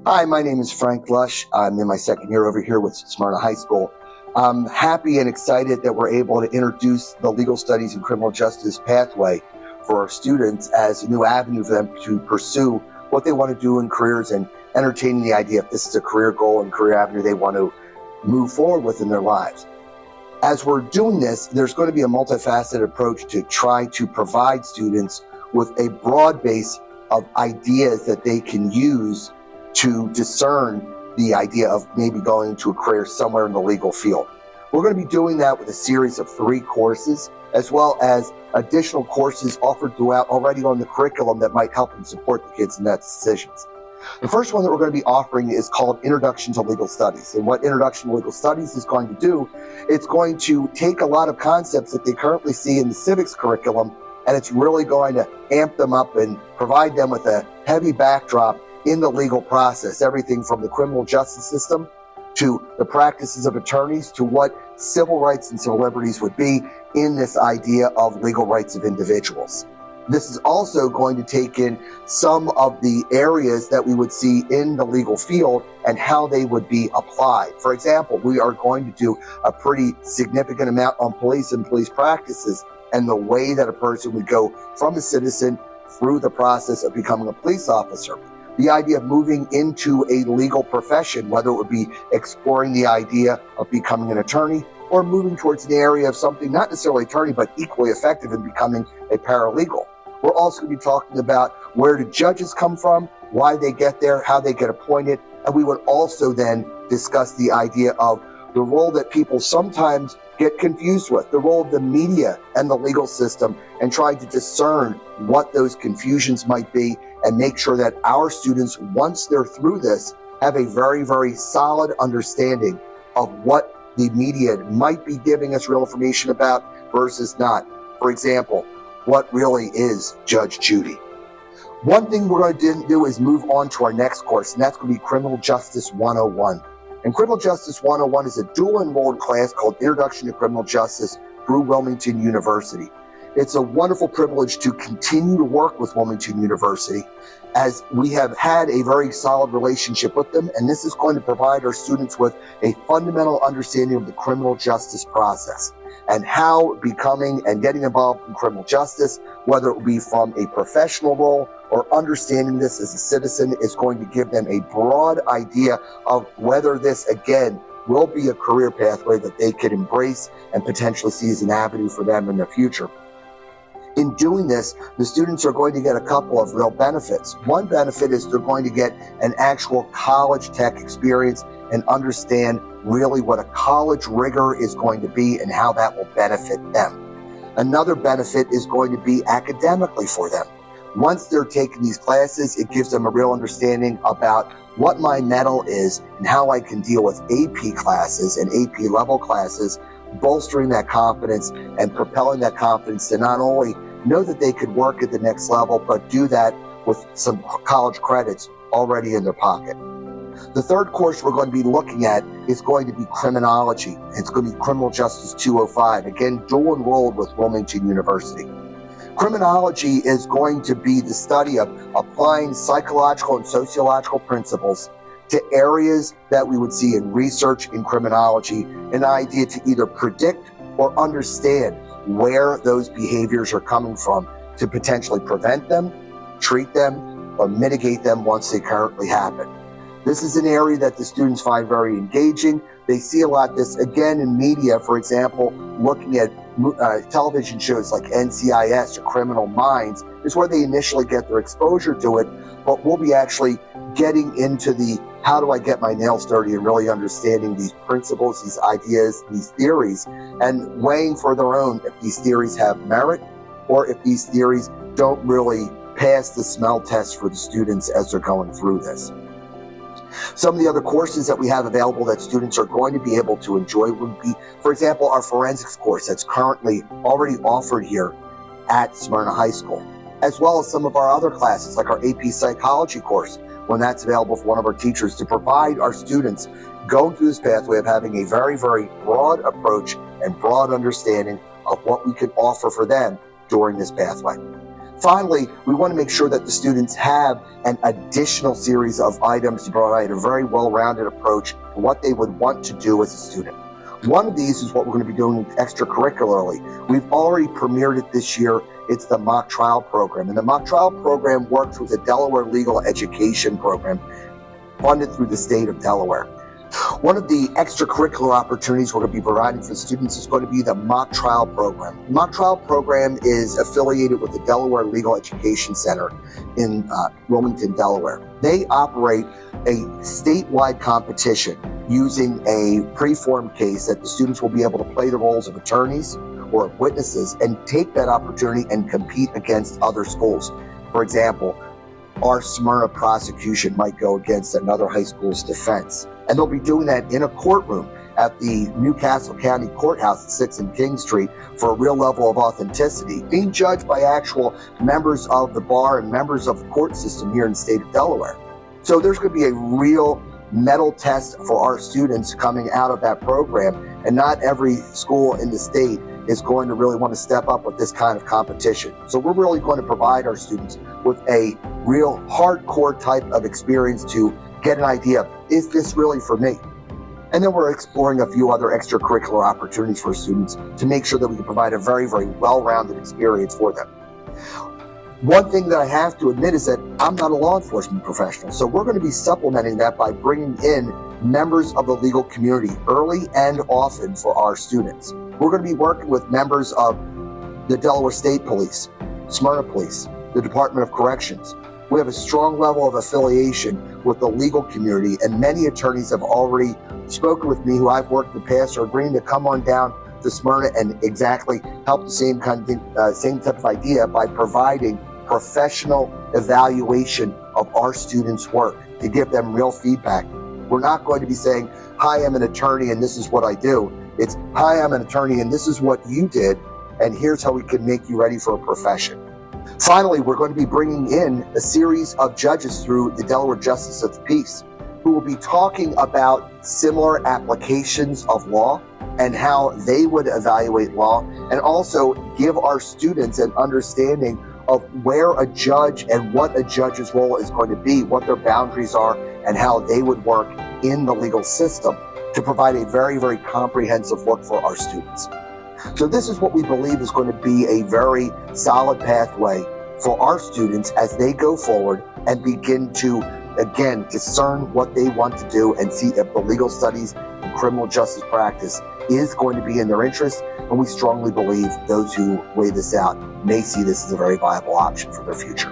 Hi, my name is Frank Lush. I'm in my second year over here with Smyrna High School. I'm happy and excited that we're able to introduce the legal studies and criminal justice pathway for our students as a new avenue for them to pursue what they want to do in careers and entertaining the idea if this is a career goal and career avenue they want to move forward with in their lives. As we're doing this, there's going to be a multifaceted approach to try to provide students with a broad base of ideas that they can use to discern the idea of maybe going into a career somewhere in the legal field. We're going to be doing that with a series of 3 courses, as well as additional courses offered throughout already on the curriculum that might help and support the kids in that decisions. The first one that we're going to be offering is called Introduction to Legal Studies. And what Introduction to Legal Studies is going to do, it's going to take a lot of concepts that they currently see in the civics curriculum, and it's really going to amp them up and provide them with a heavy backdrop in the legal process, everything from the criminal justice system to the practices of attorneys to what civil rights and civil liberties would be in this idea of legal rights of individuals. This is also going to take in some of the areas that we would see in the legal field and how they would be applied. For example, we are going to do a pretty significant amount on police and police practices and the way that a person would go from a citizen through the process of becoming a police officer. The idea of moving into a legal profession, whether it would be exploring the idea of becoming an attorney or moving towards an area of something not necessarily attorney, but equally effective in becoming a paralegal. We're also going to be talking about where do judges come from, why they get there, how they get appointed, and we would also then discuss the idea of the role that people sometimes get confused with, the role of the media and the legal system, and trying to discern what those confusions might be and make sure that our students, once they're through this, have a very, very solid understanding of what the media might be giving us real information about versus not. For example, what really is Judge Judy? One thing we're going to do is move on to our next course, and that's going to be Criminal Justice 101. And Criminal Justice 101 is a dual enrolled class called Introduction to Criminal Justice through Wilmington University. It's a wonderful privilege to continue to work with Wilmington University as we have had a very solid relationship with them, and this is going to provide our students with a fundamental understanding of the criminal justice process and how becoming and getting involved in criminal justice, whether it be from a professional role or understanding this as a citizen, is going to give them a broad idea of whether this, again, will be a career pathway that they could embrace and potentially see as an avenue for them in the future. In doing this, the students are going to get a couple of real benefits. One benefit is they're going to get an actual college tech experience and understand really what a college rigor is going to be and how that will benefit them. Another benefit is going to be academically for them. Once they're taking these classes, it gives them a real understanding about what my mettle is and how I can deal with AP classes and AP level classes, bolstering that confidence and propelling that confidence to not only know that they could work at the next level, but do that with some college credits already in their pocket. The third course we're going to be looking at is going to be criminology. It's going to be Criminal Justice 205, again, dual enrolled with Wilmington University. Criminology is going to be the study of applying psychological and sociological principles to areas that we would see in research in criminology, an idea to either predict or understand where those behaviors are coming from to potentially prevent them, treat them, or mitigate them once they currently happen. This is an area that the students find very engaging. They see a lot of this, again, in media, for example, looking at television shows like NCIS or Criminal Minds is where they initially get their exposure to it, but we'll be actually getting into the how do I get my nails dirty and really understanding these principles, these ideas, these theories, and weighing for their own if these theories have merit or if these theories don't really pass the smell test for the students as they're going through this. Some of the other courses that we have available that students are going to be able to enjoy would be, for example, our forensics course that's currently already offered here at Smyrna High School, as well as some of our other classes like our AP psychology course, when that's available for one of our teachers to provide our students going through this pathway of having a very, very broad approach and broad understanding of what we can offer for them during this pathway. Finally, we want to make sure that the students have an additional series of items to provide a very well-rounded approach to what they would want to do as a student. One of these is what we're going to be doing extracurricularly. We've already premiered it this year. It's the mock trial program. And the mock trial program works with the Delaware Legal Education Program, funded through the state of Delaware. One of the extracurricular opportunities we're going to be providing for students is going to be the mock trial program. The mock trial program is affiliated with the Delaware Legal Education Center in Wilmington, Delaware. They operate a statewide competition using a pre-formed case that the students will be able to play the roles of attorneys or witnesses and take that opportunity and compete against other schools. For example, our Smyrna prosecution might go against another high school's defense. And they'll be doing that in a courtroom at the Newcastle County Courthouse at 6th and King Street for a real level of authenticity, being judged by actual members of the bar and members of the court system here in the state of Delaware. So there's going to be a real medal test for our students coming out of that program, and not every school in the state is going to really want to step up with this kind of competition. So we're really going to provide our students with a real hardcore type of experience to get an idea, is this really for me? And then we're exploring a few other extracurricular opportunities for students to make sure that we can provide a very, very well-rounded experience for them. One thing that I have to admit is that I'm not a law enforcement professional, so we're going to be supplementing that by bringing in members of the legal community early and often for our students. We're going to be working with members of the Delaware State Police, Smyrna Police, the Department of Corrections. We have a strong level of affiliation with the legal community, and many attorneys have already spoken with me who I've worked in the past are agreeing to come on down to Smyrna and exactly help the same type of idea by providing professional evaluation of our students' work to give them real feedback. We're not going to be saying, hi, I'm an attorney and this is what I do. It's, hi, I'm an attorney and this is what you did, and here's how we can make you ready for a profession. Finally, we're going to be bringing in a series of judges through the Delaware Justice of the Peace who will be talking about similar applications of law and how they would evaluate law, and also give our students an understanding of where a judge and what a judge's role is going to be, what their boundaries are, and how they would work in the legal system to provide a very, very comprehensive look for our students. So this is what we believe is going to be a very solid pathway for our students as they go forward and begin to, again, discern what they want to do and see if the legal studies and criminal justice practice is going to be in their interest. And we strongly believe those who weigh this out may see this as a very viable option for their future.